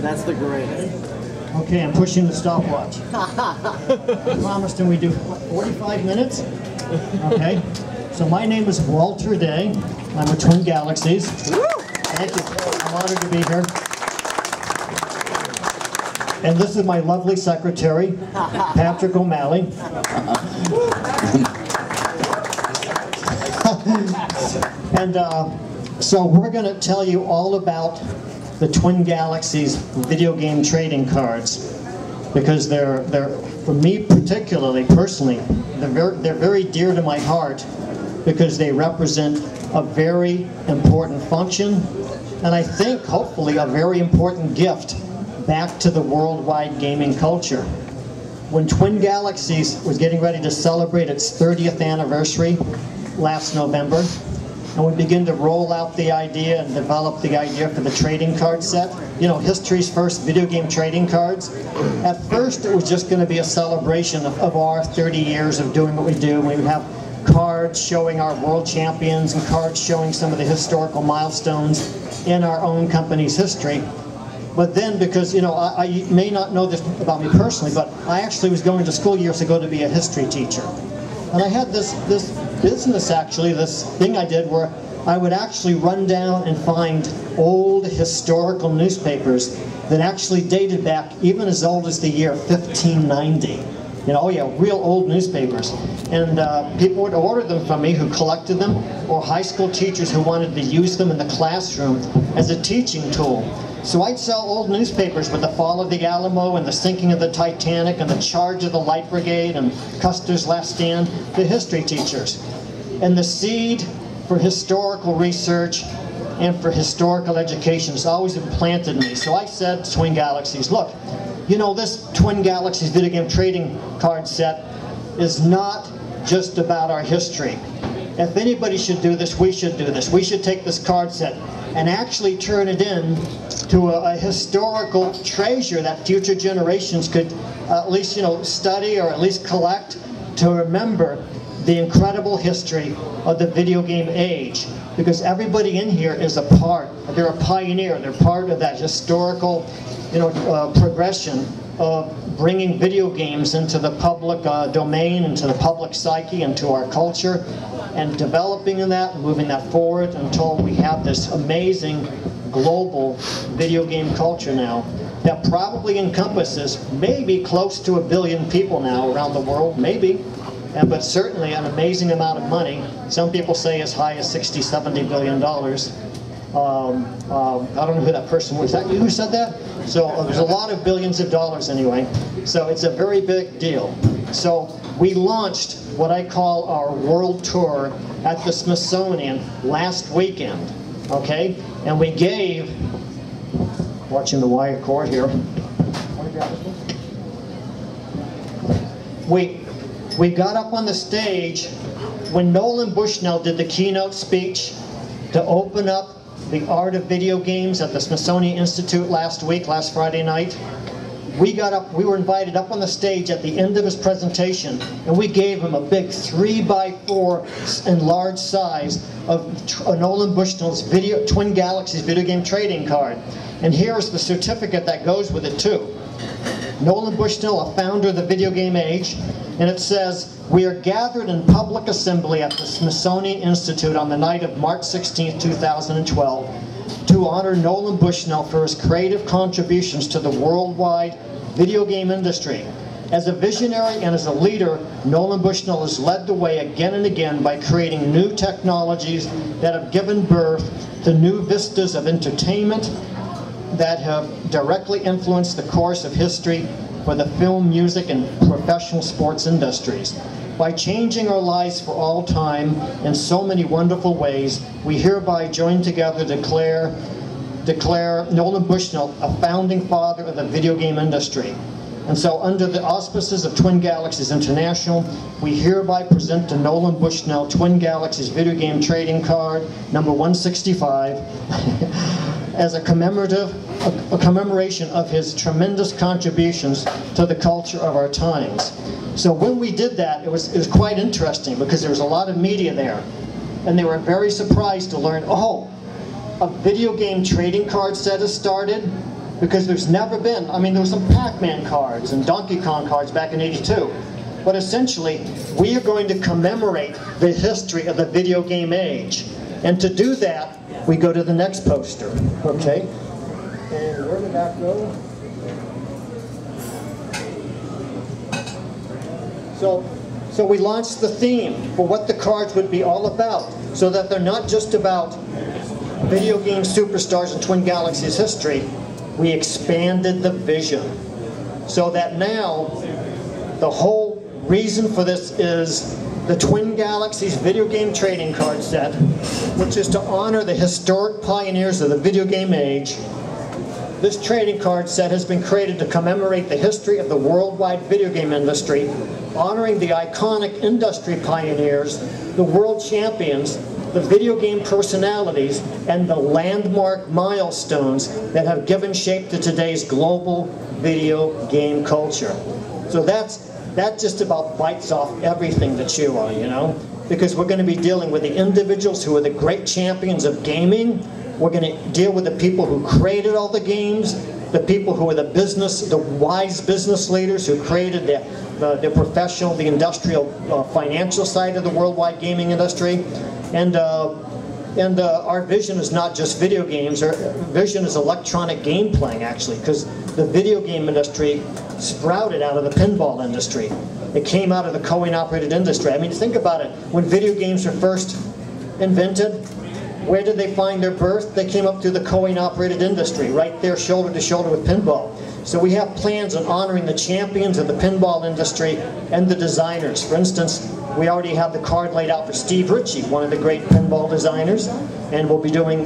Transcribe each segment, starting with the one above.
That's the greatest. Okay, I'm pushing the stopwatch. I promised him we do 45 minutes. Okay, so my name is Walter Day. I'm with Twin Galaxies. Thank you. I'm honored to be here. And this is my lovely secretary, Patrick O'Malley. And so we're going to tell you all about the Twin Galaxies video game trading cards, because they're for me particularly, personally, they're very dear to my heart, because they represent a very important function, and I think hopefully a very important gift back to the worldwide gaming culture. When Twin Galaxies was getting ready to celebrate its 30th anniversary last November, and we began to roll out the idea and develop the idea for the trading card set. You know, history's first video game trading cards. At first, it was just going to be a celebration of our 30 years of doing what we do. We would have cards showing our world champions and cards showing some of the historical milestones in our own company's history. But then, because, you know, I may not know this about me personally, but I actually was going to school years ago to be a history teacher. And I had this business, actually, this thing I did where I would actually run down and find old historical newspapers that actually dated back even as old as the year 1590. You know, oh yeah, real old newspapers. And people would order them from me who collected them, or high school teachers who wanted to use them in the classroom as a teaching tool. So I'd sell old newspapers with the fall of the Alamo and the sinking of the Titanic and the charge of the Light Brigade and Custer's Last Stand to history teachers. And the seed for historical research and for historical education has always implanted in me. So I said to Twin Galaxies, look, you know, this Twin Galaxies video game trading card set is not just about our history. If anybody should do this, we should do this. We should take this card set and actually turn it in to a historical treasure that future generations could at least, you know, study or at least collect to remember the incredible history of the video game age. Because everybody in here is a part, they're a pioneer, they're part of that historical, you know, progression of bringing video games into the public domain, into the public psyche, into our culture, and developing in that, moving that forward until we have this amazing global video game culture now that probably encompasses maybe close to 1 billion people now around the world, maybe, but certainly an amazing amount of money. Some people say as high as $60–70 billion. I don't know who that person was. Is that you who said that? So there's a lot of billions of dollars anyway. So it's a very big deal. So we launched what I call our world tour at the Smithsonian last weekend. Okay? And we gave, watching the wire cord here, we got up on the stage when Nolan Bushnell did the keynote speech to open up the art of video games at the Smithsonian Institute last Friday night. We were invited up on the stage at the end of his presentation, and we gave him a big 3x4 in large size of Nolan Bushnell's Twin Galaxies video game trading card. And here's the certificate that goes with it too. Nolan Bushnell, a founder of the video game age, and it says, "We are gathered in public assembly at the Smithsonian Institute on the night of March 16, 2012 to honor Nolan Bushnell for his creative contributions to the worldwide video game industry. As a visionary and as a leader, Nolan Bushnell has led the way again and again by creating new technologies that have given birth to new vistas of entertainment that have directly influenced the course of history for the film, music, and professional sports industries. By changing our lives for all time in so many wonderful ways, we hereby join together to declare Nolan Bushnell a founding father of the video game industry. And so under the auspices of Twin Galaxies International, we hereby present to Nolan Bushnell Twin Galaxies video game trading card number 165 as a commemoration of his tremendous contributions to the culture of our times. So when we did that, it was quite interesting because there was a lot of media there. And they were very surprised to learn, oh, a video game trading card set has started? Because there's never been, I mean, there were some Pac-Man cards and Donkey Kong cards back in '82. But essentially, we are going to commemorate the history of the video game age. And to do that, we go to the next poster, okay? And where did that go? So we launched the theme for what the cards would be all about, so that they're not just about video game superstars in Twin Galaxies history. We expanded the vision, so that now the whole reason for this is the Twin Galaxies video game trading card set, which is to honor the historic pioneers of the video game age. This trading card set has been created to commemorate the history of the worldwide video game industry, honoring the iconic industry pioneers, the world champions, the video game personalities, and the landmark milestones that have given shape to today's global video game culture. So that just about bites off everything to chew on, you know? Because we're going to be dealing with the individuals who are the great champions of gaming. We're going to deal with the people who created all the games, the people who are the wise business leaders who created the professional, the industrial, financial side of the worldwide gaming industry. And our vision is not just video games. Our vision is electronic game playing, actually, because the video game industry sprouted out of the pinball industry. It came out of the coin-operated industry. I mean, think about it. When video games were first invented, where did they find their birth? They came up through the coin-operated industry, right there, shoulder to shoulder with pinball. So we have plans on honoring the champions of the pinball industry and the designers. For instance, we already have the card laid out for Steve Ritchie, one of the great pinball designers, and we'll be doing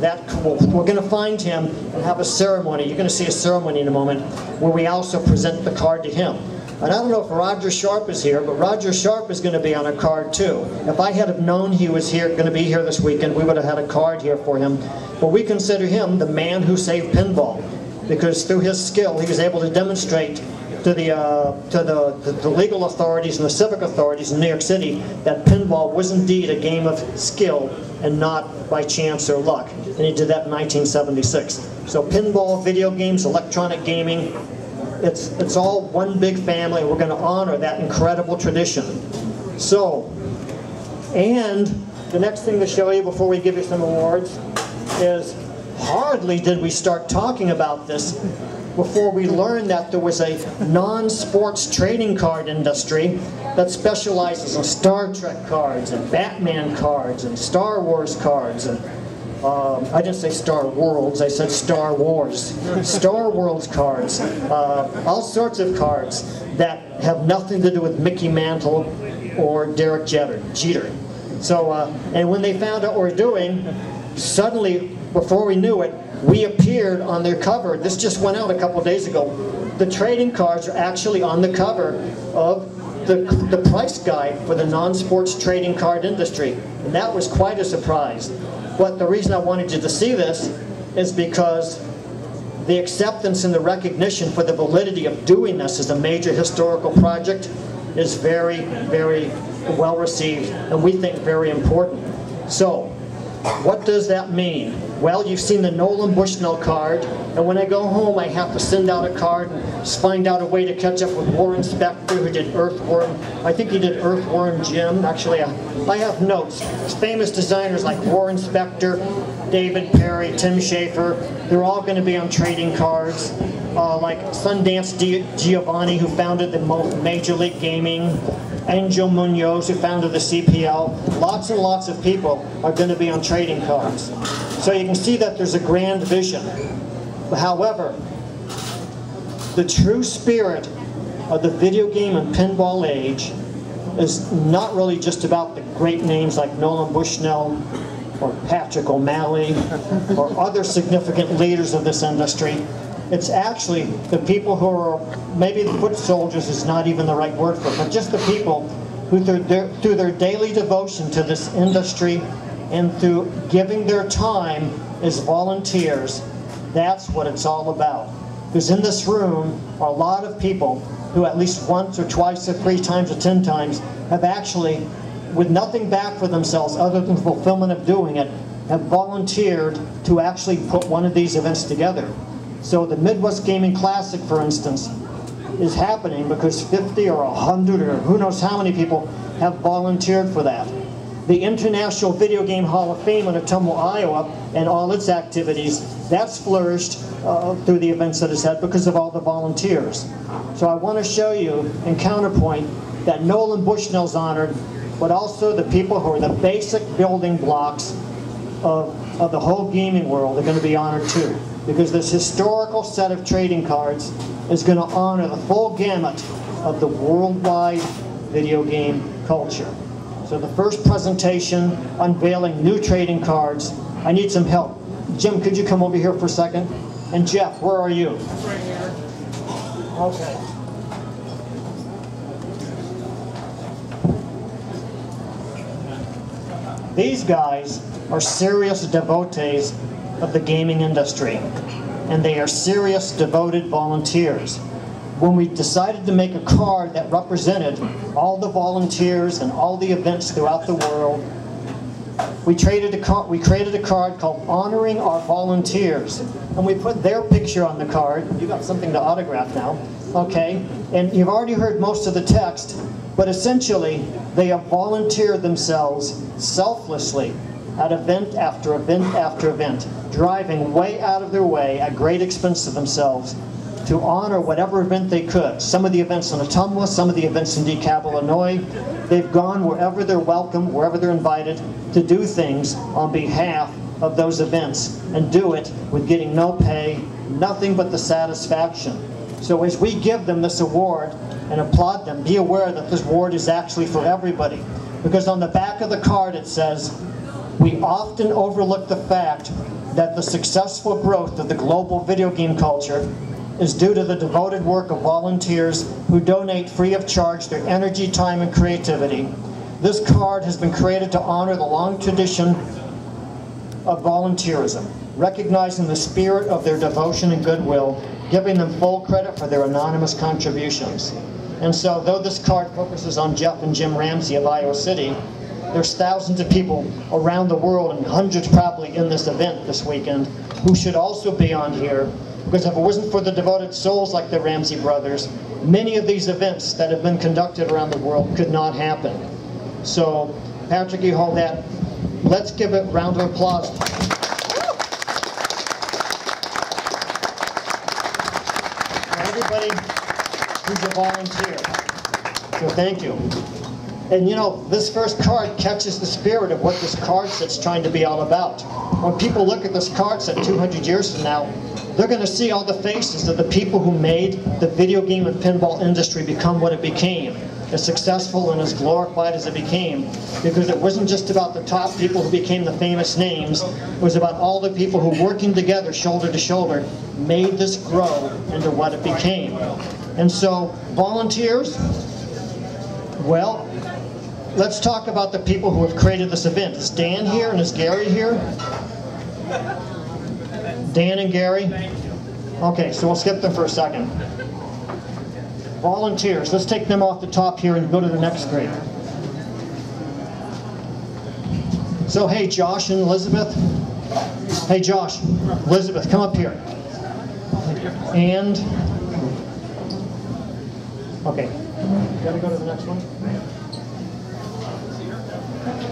that. We're going to find him and have a ceremony. You're going to see a ceremony in a moment where we also present the card to him. And I don't know if Roger Sharp is here, but Roger Sharp is going to be on a card too. If I had have known he was here, going to be here this weekend, we would have had a card here for him. But we consider him the man who saved pinball, because through his skill, he was able to demonstrate to the legal authorities and the civic authorities in New York City that pinball was indeed a game of skill and not by chance or luck. And he did that in 1976. So pinball, video games, electronic gaming, it's all one big family. We're going to honor that incredible tradition. So, and the next thing to show you before we give you some awards is hardly did we start talking about this before we learned that there was a non-sports trading card industry that specializes in Star Trek cards and Batman cards and Star Wars cards and I didn't say Star Worlds, I said Star Wars. Star Worlds cards, all sorts of cards that have nothing to do with Mickey Mantle or Derek Jeter. So, and when they found out what we're doing, suddenly, before we knew it, we appeared on their cover. This just went out a couple days ago. The trading cards are actually on the cover of the price guide for the non-sports trading card industry. And that was quite a surprise. But the reason I wanted you to see this is because the acceptance and the recognition for the validity of doing this as a major historical project is very, very well received, and we think very important. So, what does that mean? Well, you've seen the Nolan Bushnell card, and when I go home I have to send out a card and find out a way to catch up with Warren Spector, who did Earthworm. I think he did Earthworm Jim. Actually, I have notes. Famous designers like Warren Spector, David Perry, Tim Schafer, they're all going to be on trading cards. Like Sundance Giovanni, who founded the Major League Gaming, Angel Munoz, who founded the CPL. Lots and lots of people are going to be on trading cards. So you can see that there's a grand vision. However, the true spirit of the video game and pinball age is not really just about the great names like Nolan Bushnell or Patrick O'Malley or other significant leaders of this industry. It's actually the people who are, maybe the foot soldiers is not even the right word for it, but just the people who through their daily devotion to this industry and through giving their time as volunteers, that's what it's all about. Because in this room are a lot of people who at least once or twice or 3 times or 10 times have actually, with nothing back for themselves other than the fulfillment of doing it, have volunteered to actually put one of these events together. So the Midwest Gaming Classic, for instance, is happening because 50 or 100 or who knows how many people have volunteered for that. The International Video Game Hall of Fame in Ottumwa, Iowa, and all its activities, that's flourished through the events that it's had because of all the volunteers. So I want to show you in counterpoint that Nolan Bushnell's honored, but also the people who are the basic building blocks of the whole gaming world are going to be honored too. Because this historical set of trading cards is going to honor the full gamut of the worldwide video game culture. So the first presentation, unveiling new trading cards. I need some help. Jim, could you come over here for a second? And Jeff, where are you? Right here. Okay. These guys are serious devotees of the gaming industry, and they are serious, devoted volunteers. When we decided to make a card that represented all the volunteers and all the events throughout the world, we created a card called Honoring Our Volunteers, and we put their picture on the card. You got something to autograph now, okay? And you've already heard most of the text, but essentially they have volunteered themselves selflessly at event after event after event, driving way out of their way at great expense to themselves to honor whatever event they could. Some of the events in Ottumwa, some of the events in DeKalb, Illinois. They've gone wherever they're welcome, wherever they're invited, to do things on behalf of those events, and do it with getting no pay, nothing but the satisfaction. So as we give them this award and applaud them, be aware that this award is actually for everybody. Because on the back of the card it says, we often overlook the fact that the successful growth of the global video game culture is due to the devoted work of volunteers who donate free of charge their energy, time, and creativity. This card has been created to honor the long tradition of volunteerism, recognizing the spirit of their devotion and goodwill, giving them full credit for their anonymous contributions. And so, though this card focuses on Jeff and Jim Ramsey of Iowa City, there's thousands of people around the world, and hundreds probably in this event this weekend, who should also be on here. Because if it wasn't for the devoted souls like the Ramsey brothers, many of these events that have been conducted around the world could not happen. So, Patrick, you hold that. Let's give a round of applause. For everybody who's a volunteer. So thank you. And you know, this first card catches the spirit of what this card set's trying to be all about. When people look at this card set 200 years from now, they're going to see all the faces of the people who made the video game and pinball industry become what it became, as successful and as glorified as it became. Because it wasn't just about the top people who became the famous names, it was about all the people who, working together, shoulder to shoulder, made this grow into what it became. And so, volunteers, well, let's talk about the people who have created this event. Is Dan here and is Gary here? Dan and Gary? Okay, so we'll skip them for a second. Volunteers, let's take them off the top here and go to the next grade. So hey, Josh and Elizabeth. Hey Josh, Elizabeth, come up here. And, okay, you gotta go to the next one. Okay.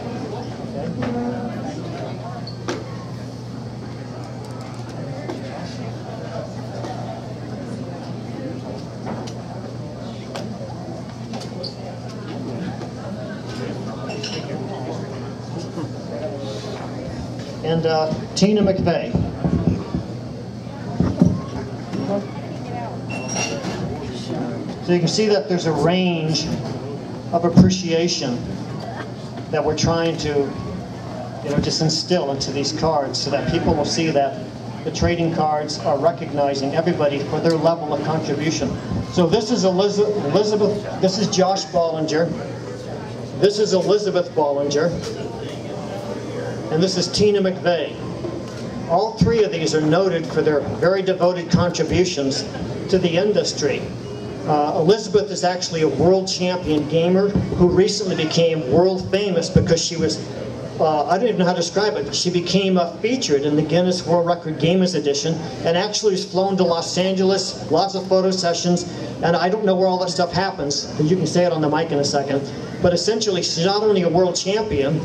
And Tina Mcveigh. So you can see that there's a range of appreciation that we're trying to, just instill into these cards so that people will see that the trading cards are recognizing everybody for their level of contribution. So this is Elizabeth, this is Josh Bollinger, this is Elizabeth Bollinger, and this is Tina Mcveigh. all three of these are noted for their very devoted contributions to the industry. Elizabeth is actually a world champion gamer who recently became world famous because she was, I don't even know how to describe it, she became featured in the Guinness World Record Gamers Edition and actually was flown to Los Angeles, lots of photo sessions, and I don't know where all that stuff happens, but you can say it on the mic in a second. But essentially, she's not only a world champion,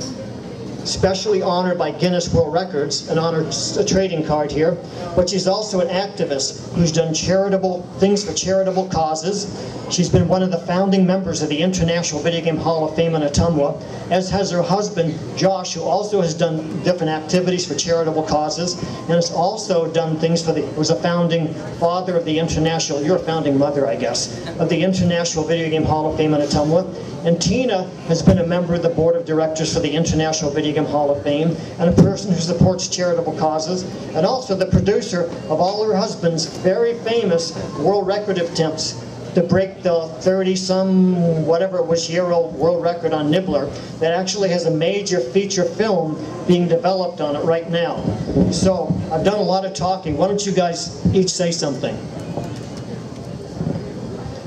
specially honored by Guinness World Records, and honored a trading card here, but she's also an activist who's done charitable things for charitable causes. She's been one of the founding members of the International Video Game Hall of Fame in Ottumwa, as has her husband, Josh, who also has done different activities for charitable causes, and has also done things for was a founding father of the International, you're a founding mother, I guess, of the International Video Game Hall of Fame in Ottumwa. And Tina has been a member of the board of directors for the International Video Game Hall of Fame, and a person who supports charitable causes, and also the producer of all her husband's very famous world record attempts to break the 30-some, whatever it was, year-old world record on Nibbler, that actually has a major feature film being developed on it right now. So, I've done a lot of talking. Why don't you guys each say something?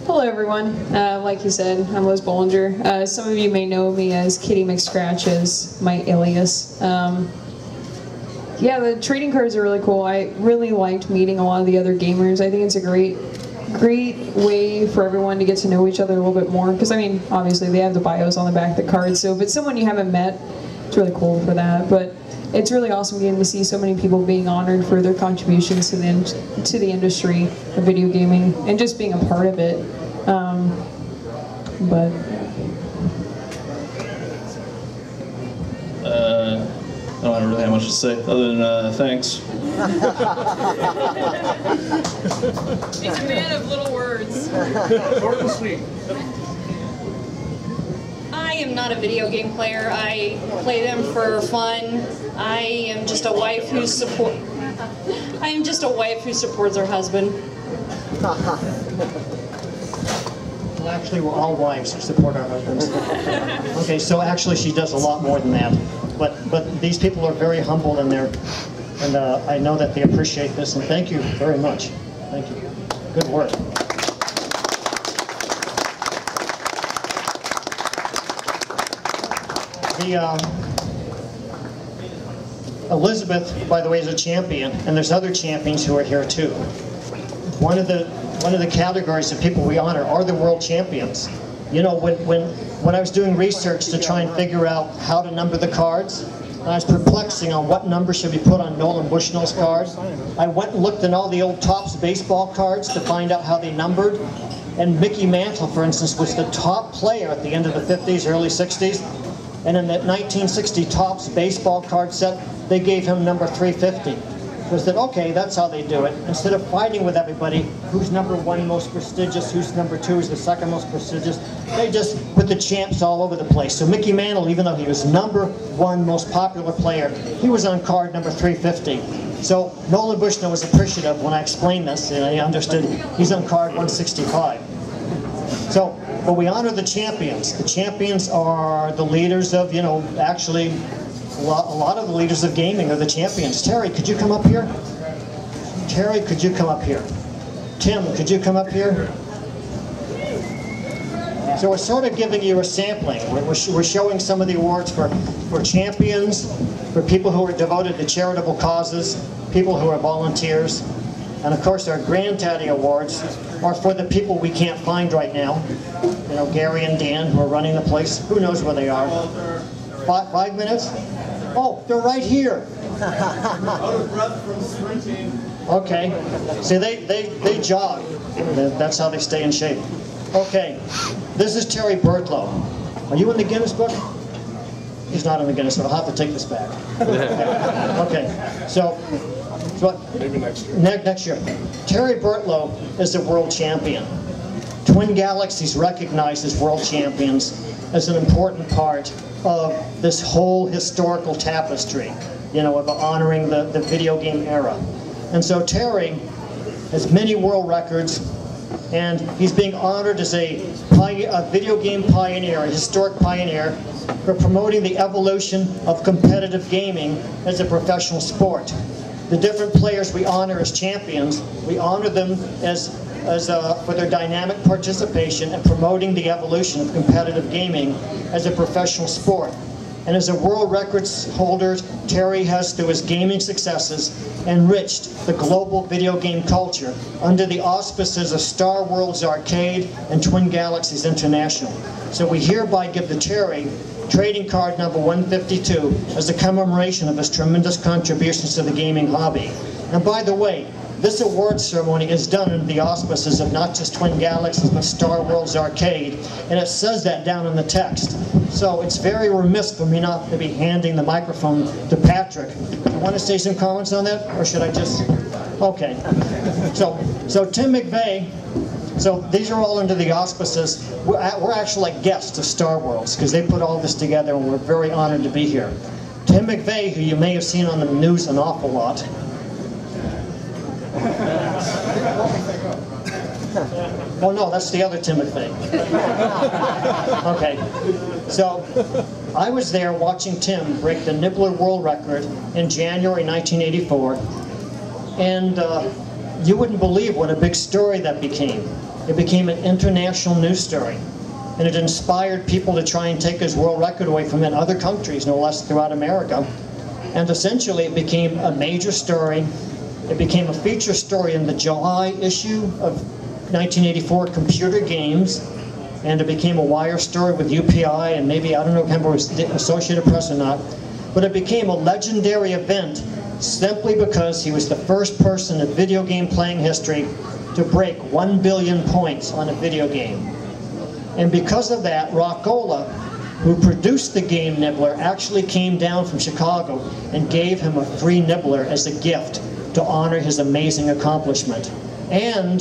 Hello everyone, like you said, I'm Liz Bollinger. Some of you may know me as Kitty McScratch as my alias. Yeah, the trading cards are really cool. I really liked meeting a lot of the other gamers. I think it's a great way for everyone to get to know each other a little bit more, because I mean, obviously they have the bios on the back of the cards, so if it's someone you haven't met, it's really cool for that. But it's really awesome getting to see so many people being honored for their contributions to the industry of video gaming and just being a part of it. But I don't really have much to say other than thanks. he's a man of little words. Short and sweet. I am not a video game player. I play them for fun. I am just a wife who supports her husband. Well, actually, we're all wives who support our husbands. Okay, so actually she does a lot more than that. But these people are very humble in there, and I know that they appreciate this, and thank you very much. Thank you. Good work. Elizabeth, by the way, is a champion, and there's other champions who are here too. One of the categories of people we honor are the world champions. You know, when I was doing research to try and figure out how to number the cards, I was perplexing on what number should be put on Nolan Bushnell's card. I went and looked in all the old Topps baseball cards to find out how they numbered. And Mickey Mantle, for instance, was the top player at the end of the 50s, early 60s. And in that 1960 Topps baseball card set, they gave him number 350. So I said, okay, that's how they do it. Instead of fighting with everybody, who's number one most prestigious, who's number two is the second most prestigious, they just put the champs all over the place. So Mickey Mantle, even though he was number one most popular player, he was on card number 350. So Nolan Bushnell was appreciative when I explained this, and I understood he's on card 165. So, but we honor the champions. The champions are the leaders of, you know, actually, a lot of the leaders of gaming are the champions. Terry, could you come up here? Terry, could you come up here? Tim, could you come up here? So we're sort of giving you a sampling. We're showing some of the awards for champions, for people who are devoted to charitable causes, people who are volunteers, and of course our Granddaddy Awards are for the people we can't find right now. You know, Gary and Dan, who are running the place. Who knows where they are? 5 minutes? Oh, they're right here. Out of breath from sprinting. Okay. See, they jog. That's how they stay in shape. Okay. This is Terry Bertlow. Are you in the Guinness book? He's not in the Guinness book. I'll have to take this back. Okay. So maybe next year. Next year. Terry Bertlow is a world champion. Twin Galaxies recognizes world champions as an important part of this whole historical tapestry, you know, of honoring the video game era. And so Terry has many world records, and he's being honored as a video game pioneer, a historic pioneer, for promoting the evolution of competitive gaming as a professional sport. the different players we honor as champions, we honor them for their dynamic participation and promoting the evolution of competitive gaming as a professional sport. And as a world records holder, Terry has, through his gaming successes, enriched the global video game culture under the auspices of Star Worlds Arcade and Twin Galaxies International. So we hereby give to Terry trading card number 152 as a commemoration of his tremendous contributions to the gaming hobby. And by the way, this award ceremony is done under the auspices of not just Twin Galaxies, but Star Worlds Arcade, and it says that down in the text. So it's very remiss for me not to be handing the microphone to Patrick. You want to say some comments on that, or should I just? Okay. So Tim Mcveigh. So these are all under the auspices. We're actually like guests of Star Worlds because they put all this together, and we're very honored to be here. Tim Mcveigh, who you may have seen on the news an awful lot. Oh no, that's the other Tim Mcveigh. Okay, so I was there watching Tim break the Nibbler World Record in January 1984, and you wouldn't believe what a big story that became. It became an international news story, and it inspired people to try and take his world record away from in other countries, no less throughout America. And essentially it became a major story. It became a feature story in the July issue of 1984 Computer Games, and it became a wire story with UPI and maybe, I don't know if it was the Associated Press or not, but it became a legendary event simply because he was the first person in video game playing history to break 1 billion points on a video game. And because of that, Rockola, who produced the game Nibbler, actually came down from Chicago and gave him a free Nibbler as a gift to honor his amazing accomplishment. And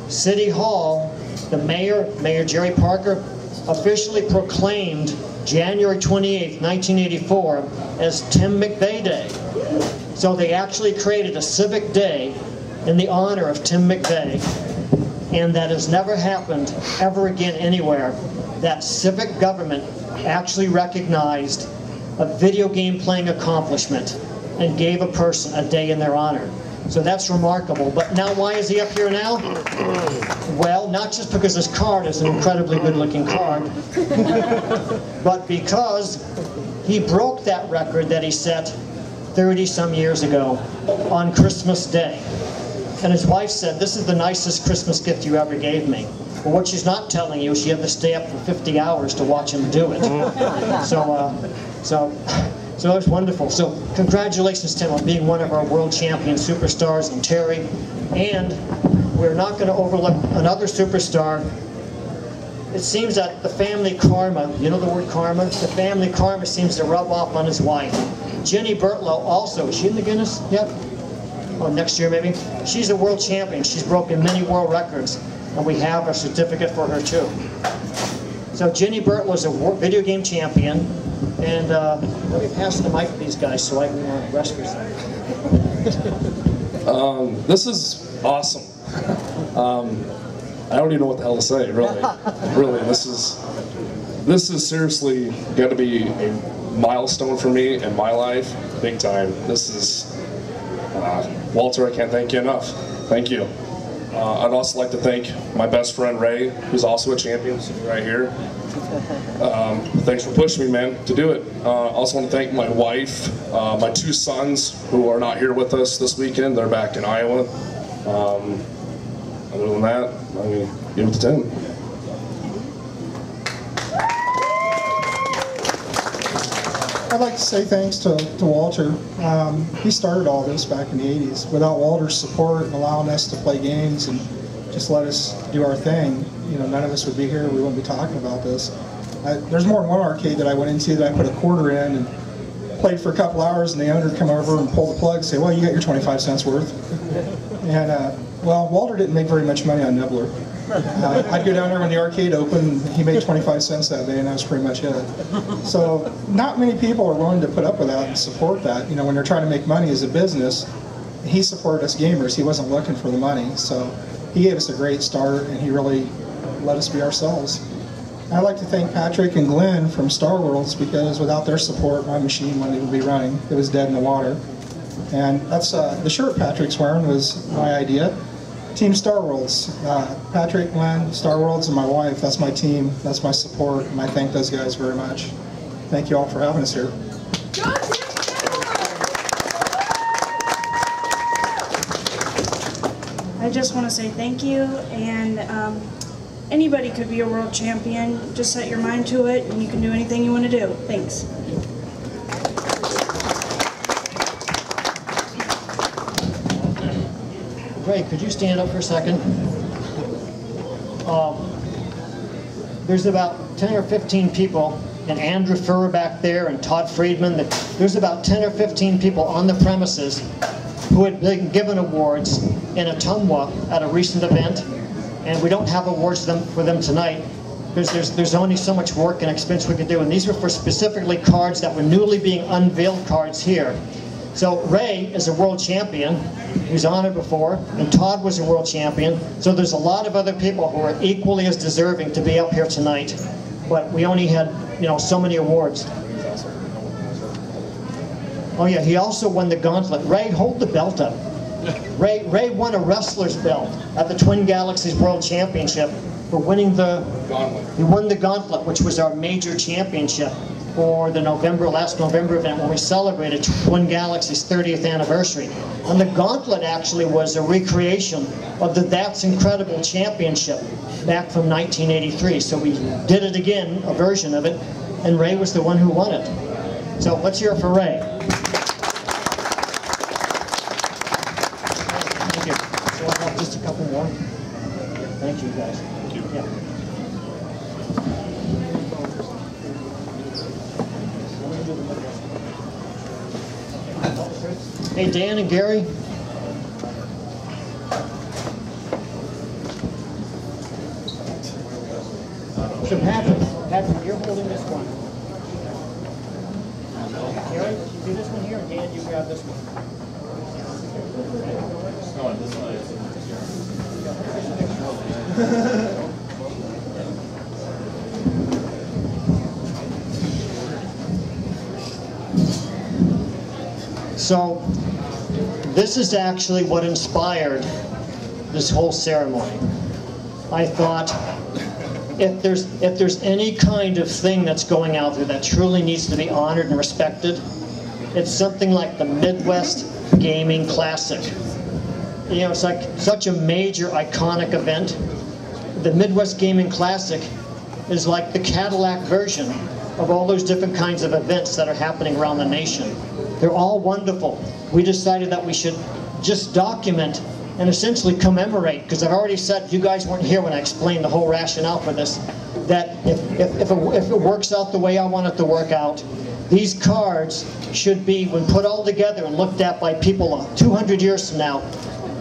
City Hall, the Mayor Jerry Parker, officially proclaimed January 28th, 1984 as Tim Mcveigh Day. So they actually created a civic day in the honor of Tim Mcveigh, and that has never happened ever again anywhere. That civic government actually recognized a video game playing accomplishment and gave a person a day in their honor. So that's remarkable. But now why is he up here now? Well, not just because his card is an incredibly good-looking card, but because he broke that record that he set 30-some years ago on Christmas Day. And his wife said, "This is the nicest Christmas gift you ever gave me." But what she's not telling you is she had to stay up for 50 hours to watch him do it. So it was wonderful. So congratulations, Tim, on being one of our world champion superstars, and Terry. And we're not going to overlook another superstar. It seems that the family karma, you know the word karma? The family karma seems to rub off on his wife. Jenny Bertlow also, is she in the Guinness yet? Oh, next year maybe? She's a world champion. She's broken many world records, and we have a certificate for her too. So Jenny Bertlow is a video game champion. And let me pass the mic to these guys so I can rest for a second. This is awesome. I don't even know what the hell to say, really. Really, this is seriously going to be a milestone for me in my life, big time. This is, Walter, I can't thank you enough. Thank you. I'd also like to thank my best friend Ray, who's also a champion, sitting right here. Thanks for pushing me, man, to do it. I also want to thank my wife, my two sons, who are not here with us this weekend. They're back in Iowa. Other than that, I'm going to give it to Tim. I'd like to say thanks to Walter. He started all this back in the 80s. Without Walter's support and allowing us to play games and just let us do our thing, you know, none of us would be here. We wouldn't be talking about this. There's more than one arcade that I went into that I put a quarter in and played for a couple hours, and the owner would come over and pull the plug and say, "Well, you got your 25 cents worth." And well, Walter didn't make very much money on Nibbler. I'd go down there when the arcade opened, he made 25 cents that day, and that was pretty much it. So not many people are willing to put up with that and support that. You know, when they're trying to make money as a business, he supported us gamers. He wasn't looking for the money. So he gave us a great start, and he really let us be ourselves. I'd like to thank Patrick and Glenn from Star Worlds, because without their support, my machine wouldn't even be running. It was dead in the water. And that's the shirt Patrick's wearing was my idea. Team Star Worlds. Patrick, Glenn, Star Worlds, and my wife. That's my team. That's my support. And I thank those guys very much. Thank you all for having us here. I just want to say thank you, and anybody could be a world champion. Just set your mind to it, and you can do anything you want to do. Thanks. Ray, could you stand up for a second? There's about 10 or 15 people, and Andrew Furr back there, and Todd Friedman. There's about 10 or 15 people on the premises who had been given awards in Ottumwa at a recent event, and we don't have awards for them tonight because there's only so much work and expense we could do, and these were for specifically cards that were newly being unveiled cards here. So Ray is a world champion. He was honored before, and Todd was a world champion. So there's a lot of other people who are equally as deserving to be up here tonight, but we only had, so many awards. Oh yeah, he also won the gauntlet. Ray, hold the belt up. Ray won a wrestler's belt at the Twin Galaxies World Championship for winning the gauntlet. He won the gauntlet, which was our major championship for the last November event when we celebrated Twin Galaxies' 30th anniversary. And the gauntlet actually was a recreation of the That's Incredible Championship back from 1983. So we did it again, a version of it, and Ray was the one who won it. So let's hear it for Ray. Thank you. So I'll have just a couple more. Thank you, guys. Thank you. Yeah. Hey, Dan and Gary. So Patrick, you're holding this one. Gary, you do this one here, and Dan, you grab this one. No, this one is. So, this is actually what inspired this whole ceremony. I thought, if there's any kind of thing that's going out there that truly needs to be honored and respected, it's something like the Midwest Gaming Classic. It's like such a major, iconic event. The Midwest Gaming Classic is like the Cadillac version of all those different kinds of events that are happening around the nation. They're all wonderful. We decided that we should just document and essentially commemorate, because I've already said, you guys weren't here when I explained the whole rationale for this, that if it works out the way I want it to work out, these cards should be, when put all together and looked at by people 200 years from now,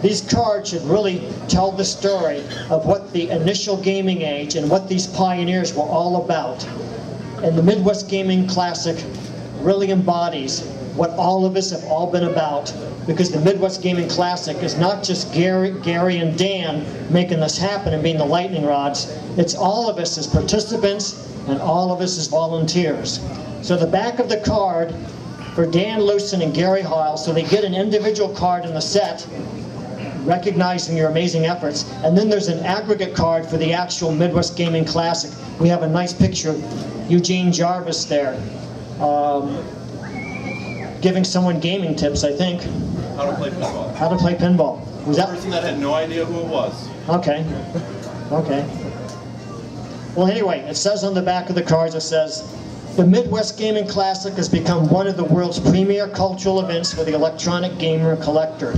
these cards should really tell the story of what the initial gaming age and what these pioneers were all about. And the Midwest Gaming Classic really embodies what all of us have all been about, because the Midwest Gaming Classic is not just Gary and Dan making this happen and being the lightning rods. It's all of us as participants and all of us as volunteers. So the back of the card for Dan Lucen and Gary Heil, so they get an individual card in the set recognizing your amazing efforts, and then there's an aggregate card for the actual Midwest Gaming Classic. We have a nice picture of Eugene Jarvis there. Giving someone gaming tips, I think. How to play pinball. How to play pinball. Was that a person that had no idea who it was? Okay. Okay. Well, anyway, it says on the back of the cards, it says, the Midwest Gaming Classic has become one of the world's premier cultural events for the electronic gamer and collector.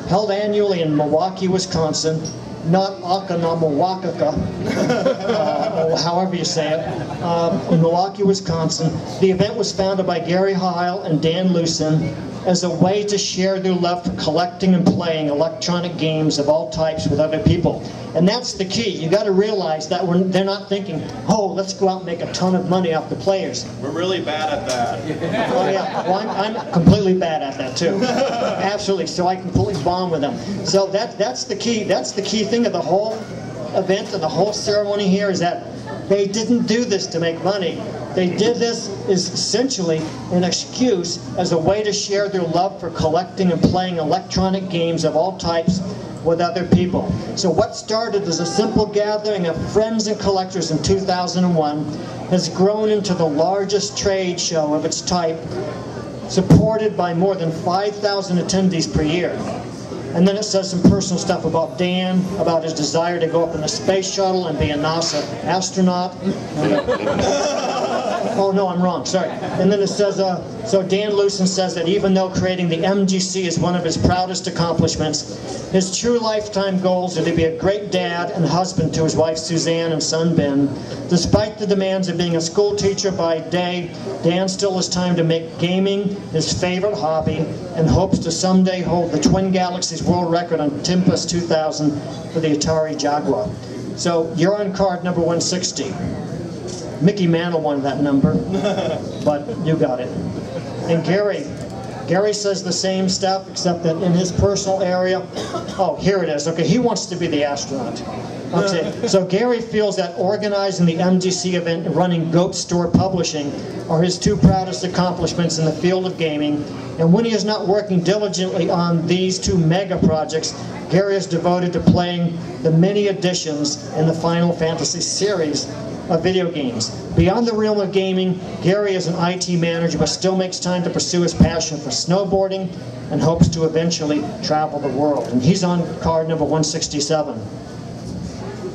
Held annually in Milwaukee, Wisconsin, not Oconomowoc, or however you say it, in Milwaukee, Wisconsin. The event was founded by Gary Heil and Dan Lucen as a way to share their love for collecting and playing electronic games of all types with other people. And that's the key. You got to realize that they're not thinking, oh, let's go out and make a ton of money off the players. We're really bad at that. Oh yeah, well, I'm completely bad at that too. Absolutely, so I completely bond with them. So that's the key. That's the key thing of the whole event and the whole ceremony here, is that They didn't do this to make money. They did this as essentially an excuse as a way to share their love for collecting and playing electronic games of all types with other people. So what started as a simple gathering of friends and collectors in 2001 has grown into the largest trade show of its type, supported by more than 5,000 attendees per year. And then it says some personal stuff about Dan, about his desire to go up in a space shuttle and be a NASA astronaut. Oh no, I'm wrong, sorry. And then it says, so Dan Lucen says that even though creating the MGC is one of his proudest accomplishments, his true lifetime goals are to be a great dad and husband to his wife Suzanne and son Ben. Despite the demands of being a school teacher by day, Dan still has time to make gaming his favorite hobby and hopes to someday hold the Twin Galaxies world record on Tempest 2000 for the Atari Jaguar. So you're on card number 160. Mickey Mantle won that number, but you got it. And Gary says the same stuff, except that in his personal area, oh, here it is. Okay, he wants to be the astronaut. Okay, so Gary feels that organizing the MGC event and running Goat Store Publishing are his two proudest accomplishments in the field of gaming. And when he is not working diligently on these two mega projects, Gary is devoted to playing the many editions in the Final Fantasy series of video games. Beyond the realm of gaming, Gary is an IT manager but still makes time to pursue his passion for snowboarding and hopes to eventually travel the world. And he's on card number 167,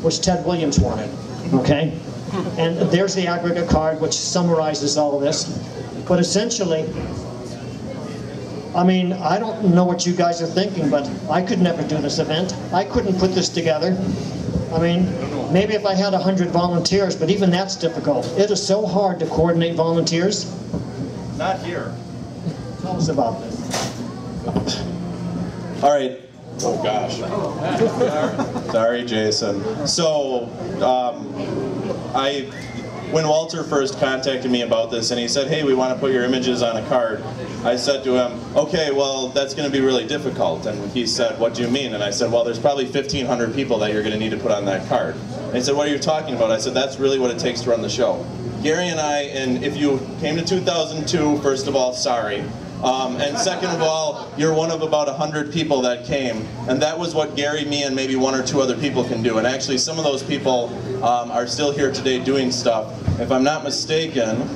which Ted Williams wanted. Okay? And there's the aggregate card which summarizes all of this. But essentially, I mean, I don't know what you guys are thinking, but I could never do this event. I couldn't put this together. I mean, maybe if I had 100 volunteers, but even that's difficult. It is so hard to coordinate volunteers. Not here. Tell us about this. All right. Oh gosh. Sorry, Jason. So, when Walter first contacted me about this and he said, hey, we want to put your images on a card, I said to him, okay, well, that's going to be really difficult. And he said, what do you mean? And I said, well, there's probably 1,500 people that you're going to need to put on that card. And he said, what are you talking about? I said, that's really what it takes to run the show. Gary and I, and if you came to 2002, first of all, sorry. And second of all, you're one of about 100 people that came. And that was what Gary, me, and maybe one or two other people can do. And actually, some of those people are still here today doing stuff. If I'm not mistaken,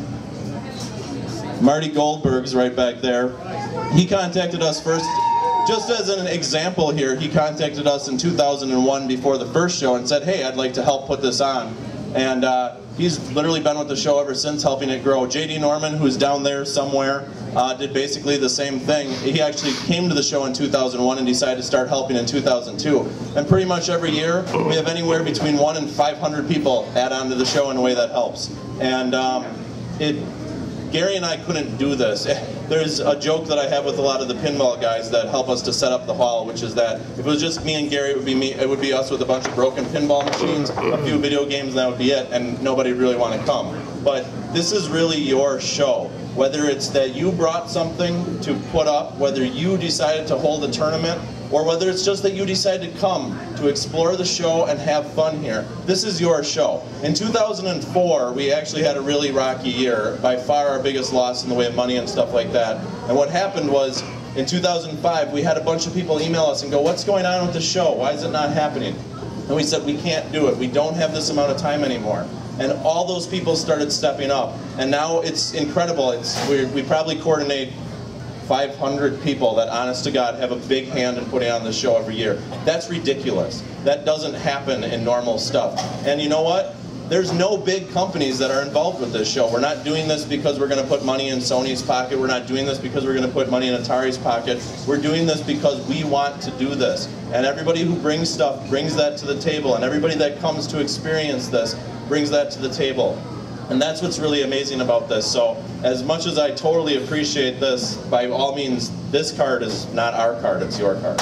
Marty Goldberg's right back there. He contacted us first, just as an example here, he contacted us in 2001 before the first show and said, hey, I'd like to help put this on. And he's literally been with the show ever since, helping it grow. J.D. Norman, who's down there somewhere, did basically the same thing. He actually came to the show in 2001 and decided to start helping in 2002. And pretty much every year, we have anywhere between 100 and 500 people add on to the show in a way that helps. And Gary and I couldn't do this. There's a joke that I have with a lot of the pinball guys that help us to set up the hall, which is that if it was just me and Gary, it would be us with a bunch of broken pinball machines, a few video games, and that would be it, and nobody would really want to come. But this is really your show. Whether it's that you brought something to put up, whether you decided to hold a tournament, or whether it's just that you decided to come to explore the show and have fun here. This is your show. In 2004, we actually had a really rocky year, by far our biggest loss in the way of money and stuff like that. And what happened was, in 2005, we had a bunch of people email us and go, what's going on with the show? Why is it not happening? And we said, we can't do it. We don't have this amount of time anymore. And all those people started stepping up. And now it's incredible. We probably coordinate 500 people that, honest to God, have a big hand in putting on this show every year. That's ridiculous. That doesn't happen in normal stuff. And you know what? There's no big companies that are involved with this show. We're not doing this because we're going to put money in Sony's pocket. We're not doing this because we're going to put money in Atari's pocket. We're doing this because we want to do this. And everybody who brings stuff brings that to the table. And everybody that comes to experience this brings that to the table. And that's what's really amazing about this. So as much as I totally appreciate this, by all means, this card is not our card, it's your card.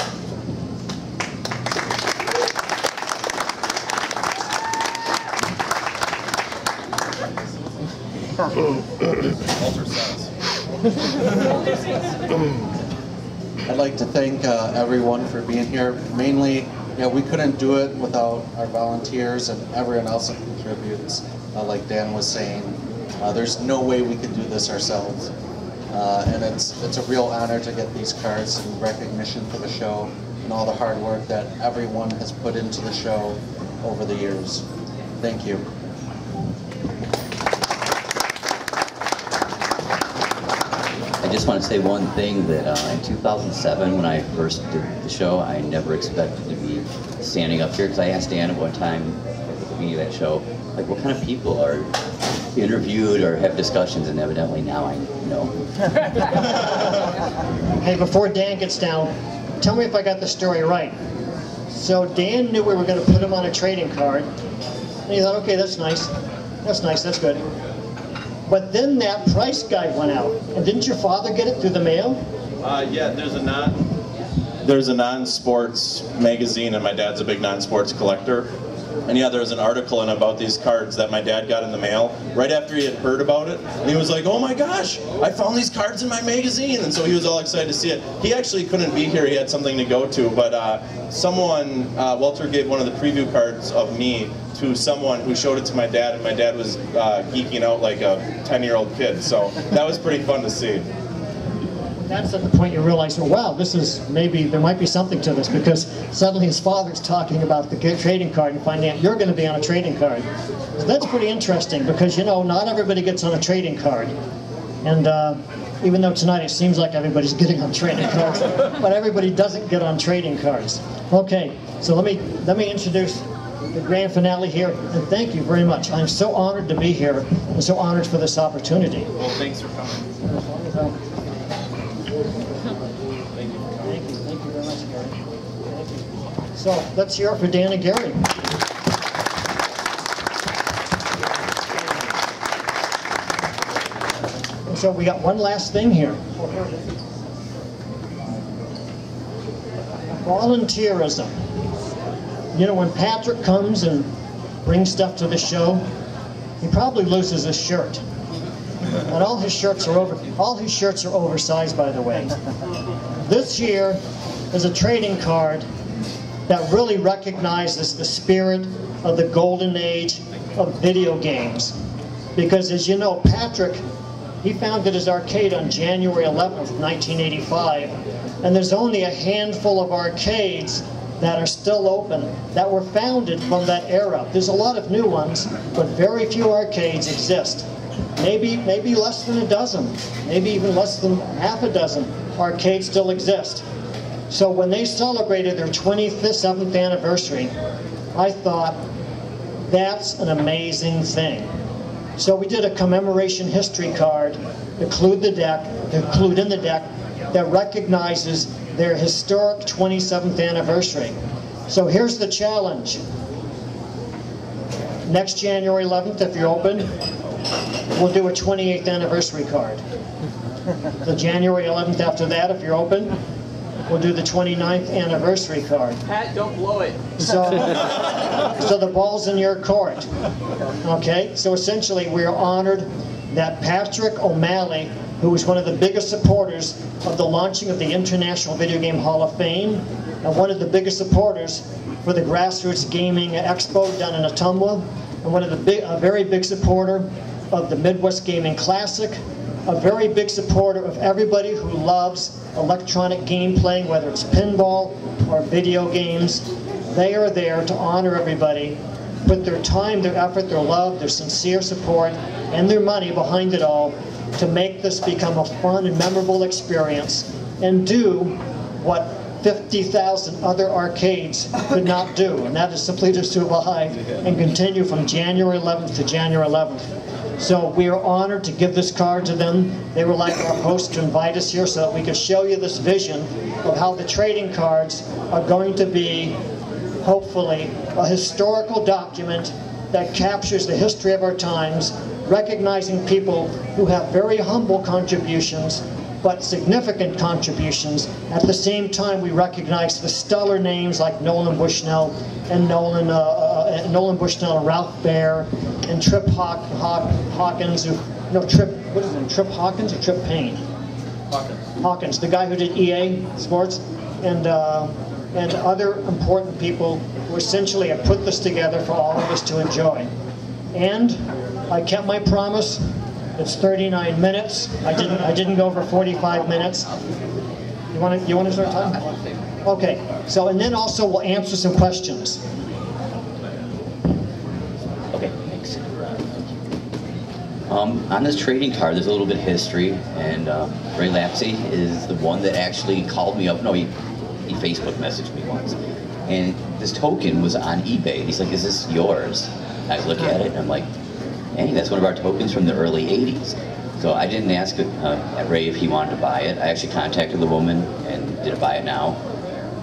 Walter says. I'd like to thank everyone for being here. Mainly, Yeah, we couldn't do it without our volunteers and everyone else that contributes. Like Dan was saying, there's no way we could do this ourselves. And it's a real honor to get these cards and recognition for the show and all the hard work that everyone has put into the show over the years. Thank you. I just want to say one thing, that in 2007, when I first did the show, I never expected to be standing up here, because I asked Dan at one time at the beginning of that show, like, what kind of people are interviewed or have discussions, and evidently now I know. Hey, before Dan gets down, tell me if I got the story right. So Dan knew we were going to put him on a trading card, and he thought, okay, that's nice, that's good. But then that price guide went out, and didn't your father get it through the mail? Yeah, there's a non-sports magazine, and my dad's a big non-sports collector. And yeah, there was an article in about these cards that my dad got in the mail right after he had heard about it. And he was like, oh my gosh, I found these cards in my magazine. And so he was all excited to see it. He actually couldn't be here, he had something to go to, but Walter gave one of the preview cards of me to someone who showed it to my dad, and my dad was geeking out like a 10-year-old kid. So that was pretty fun to see. That's at the point you realize, well, wow, this is, maybe there might be something to this, because suddenly his father's talking about the trading card and finding out you're going to be on a trading card. So that's pretty interesting, because, you know, not everybody gets on a trading card. And even though tonight it seems like everybody's getting on trading cards, but everybody doesn't get on trading cards. Okay, so let me introduce the grand finale here, and thank you very much. I'm so honored to be here, and so honored for this opportunity. Well, thanks for coming. Thank you very much, Gary. Thank you. So let's hear it for Dan and Gary. And so we got one last thing here. Volunteerism. You know, when Patrick comes and brings stuff to the show, he probably loses his shirt. And all his shirts are oversized, by the way. This year is a trading card that really recognizes the spirit of the golden age of video games. Because as you know, Patrick, he founded his arcade on January 11th, 1985, and there's only a handful of arcades that are still open, that were founded from that era. There's a lot of new ones, but very few arcades exist. Maybe less than a dozen, maybe even less than half a dozen arcades still exist. So when they celebrated their 27th anniversary, I thought, that's an amazing thing. So we did a commemoration history card to include in the deck that recognizes their historic 27th anniversary. So here's the challenge. Next January 11th, if you're open, we'll do a 28th anniversary card. The January 11th after that, if you're open, we'll do the 29th anniversary card. Pat, don't blow it. So the ball's in your court. Okay, so essentially we're honored that Patrick O'Malley, who was one of the biggest supporters of the launching of the International Video Game Hall of Fame, and one of the biggest supporters for the Grassroots Gaming Expo down in Ottumwa, and one of the a very big supporter of the Midwest Gaming Classic, a very big supporter of everybody who loves electronic game playing, whether it's pinball or video games. They are there to honor everybody, put their time, their effort, their love, their sincere support, and their money behind it all to make this become a fun and memorable experience, and do what 50,000 other arcades could not do, and that is simply to survive and continue from January 11th to January 11th. So we are honored to give this card to them. They were like our host to invite us here so that we could show you this vision of how the trading cards are going to be, hopefully, a historical document that captures the history of our times, recognizing people who have very humble contributions, but significant contributions. At the same time, we recognize the stellar names like Nolan Bushnell and Ralph Baer and Trip Hawkins, Trip Hawkins or Trip Payne? Hawkins, the guy who did EA Sports, and and other important people who essentially have put this together for all of us to enjoy. And I kept my promise. It's 39 minutes. I didn't go over 45 minutes. You want to start talking? Okay. So, and then also we'll answer some questions. Okay, thanks. On this trading card, there's a little bit of history, and Ray Lapsey is the one that actually called me up. No, he Facebook messaged me once, and this token was on eBay. He's like, "Is this yours?" I look at it, and I'm like, "Hey, that's one of our tokens from the early '80s." So I didn't ask Ray if he wanted to buy it. I actually contacted the woman and did buy it now.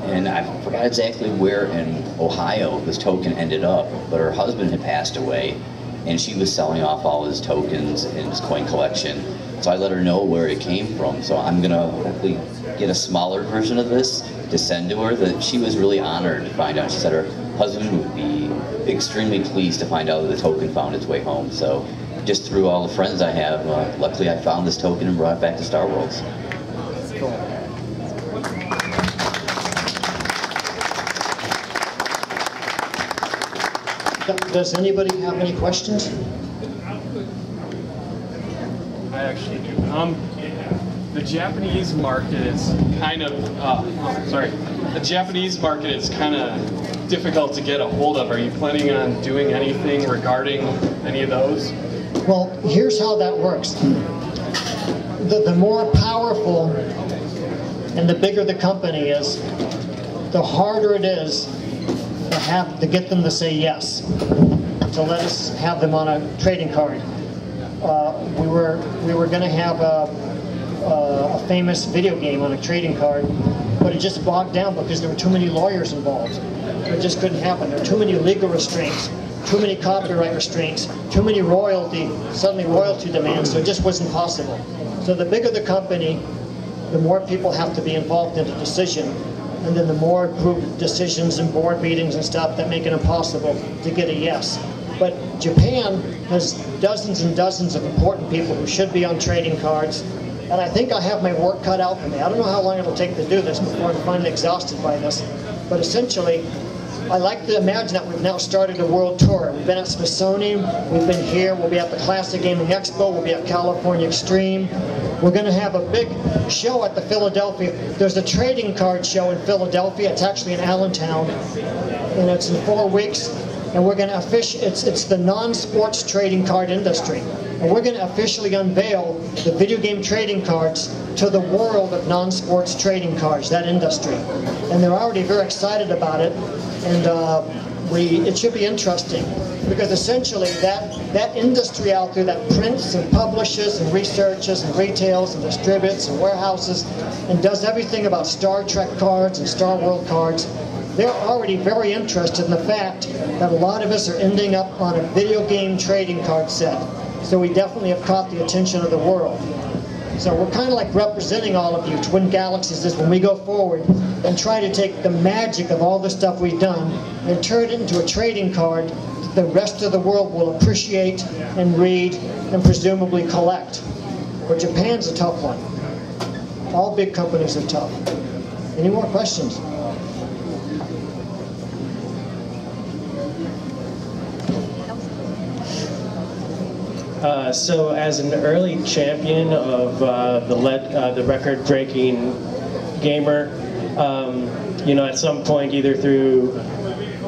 And I forgot exactly where in Ohio this token ended up, but her husband had passed away, and she was selling off all his tokens in his coin collection. So I let her know where it came from. So I'm gonna hopefully get a smaller version of this to send to her. That she was really honored to find out. She said her husband would be extremely pleased to find out that the token found its way home. So just through all the friends I have, luckily I found this token and brought it back to Star Worlds. Cool. Does anybody have any questions? I actually do. The Japanese market is kind of, the Japanese market is kind of difficult to get a hold of. Are you planning on doing anything regarding any of those? Well, here's how that works. The more powerful and the bigger the company is, the harder it is to get them to say yes, to let us have them on a trading card. We were going to have a famous video game on a trading card, but it just bogged down because there were too many lawyers involved. It just couldn't happen. There were too many legal restraints, too many copyright restraints, too many royalty demands, so it just wasn't possible. So the bigger the company, the more people have to be involved in the decision, and then the more group decisions and board meetings and stuff that make it impossible to get a yes. But Japan has dozens and dozens of important people who should be on trading cards, and I think I have my work cut out for me. I don't know how long it'll take to do this before I'm finally exhausted by this, but essentially, I like to imagine that we've now started a world tour. We've been at Smithsonian, we've been here, we'll be at the Classic Gaming Expo, we'll be at California Extreme. We're going to have a big show at the Philadelphia. There's a trading card show in Philadelphia. It's actually in Allentown, and it's in 4 weeks. And we're going to it's the non-sports trading card industry. And we're going to officially unveil the video game trading cards to the world of non-sports trading cards, that industry. And they're already very excited about it. And it should be interesting, because essentially that industry out there that prints and publishes and researches and retails and distributes and warehouses and does everything about Star Trek cards and Star World cards, they're already very interested in the fact that a lot of us are ending up on a video game trading card set. So we definitely have caught the attention of the world. So we're kind of like representing all of you, Twin Galaxies, is when we go forward and try to take the magic of all the stuff we've done and turn it into a trading card that the rest of the world will appreciate and read and presumably collect. But Japan's a tough one. All big companies are tough. Any more questions? So as an early champion of the record-breaking gamer, you know, at some point, either through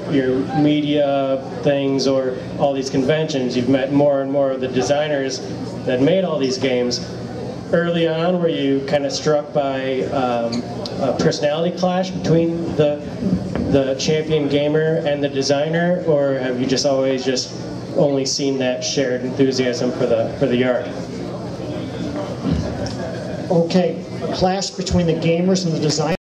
your media things or all these conventions, you've met more and more of the designers that made all these games. Early on, were you kind of struck by a personality clash between the champion gamer and the designer, or have you just always just only seen that shared enthusiasm for the art? Okay, a clash between the gamers and the designers.